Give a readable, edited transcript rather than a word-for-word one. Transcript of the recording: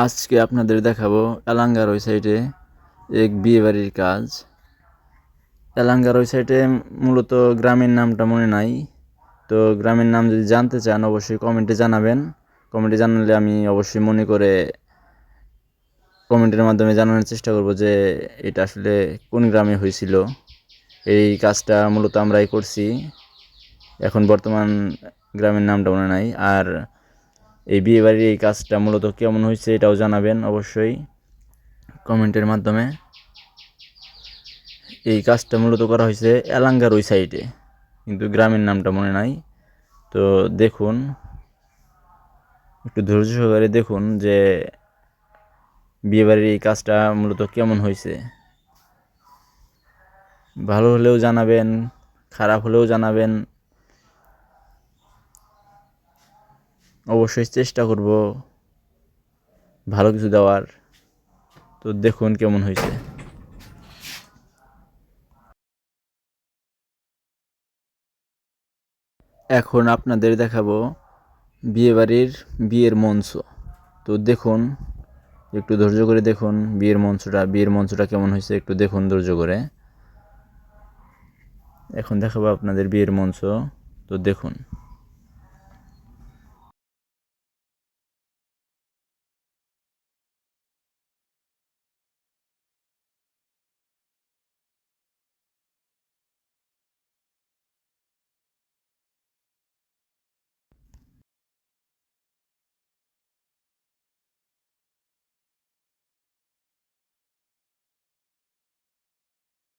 আজকে আপনাদের দেখাবো এলাঙ্গার ওই সাইডে এক বিয়েবাড়ির কাজ। এলাঙ্গার ওই সাইডে মূলত গ্রামের নামটা মনে নাই, তো গ্রামের নাম যদি জানতে চান অবশ্যই কমেন্টে জানাবেন। কমেন্টে জানালে আমি অবশ্যই মনে করে কমেন্টের মাধ্যমে জানানোর চেষ্টা করব যে এটা আসলে কোন গ্রামে হয়েছিল। এই কাজটা মূলত আমরাই করছি, এখন বর্তমান গ্রামের নামটা মনে নাই। আর এই বিয়েবাড়ির এই কাজটা মূলত কেমন হয়েছে এটাও জানাবেন অবশ্যই কমেন্টের মাধ্যমে। এই কাজটা মূলত করা হয়েছে এলাঙ্গার ওই সাইডে, কিন্তু গ্রামের নামটা মনে নাই। তো দেখুন, একটু ধৈর্য সহকারে দেখুন যে বিয়েবাড়ির এই কাজটা মূলত কেমন হয়েছে। ভালো হলেও জানাবেন, খারাপ হলেও জানাবেন, অবশ্যই চেষ্টা করব ভালো কিছু দেওয়ার। তো দেখুন কেমন হয়েছে। এখন আপনাদের দেখাবো বিয়ের মঞ্চ। তো দেখুন, একটু ধৈর্য করে দেখুন বিয়ের মঞ্চটা কেমন হয়েছে, একটু দেখুন ধৈর্য করে। এখন দেখাবো আপনাদের বিয়ের মঞ্চ, তো দেখুন।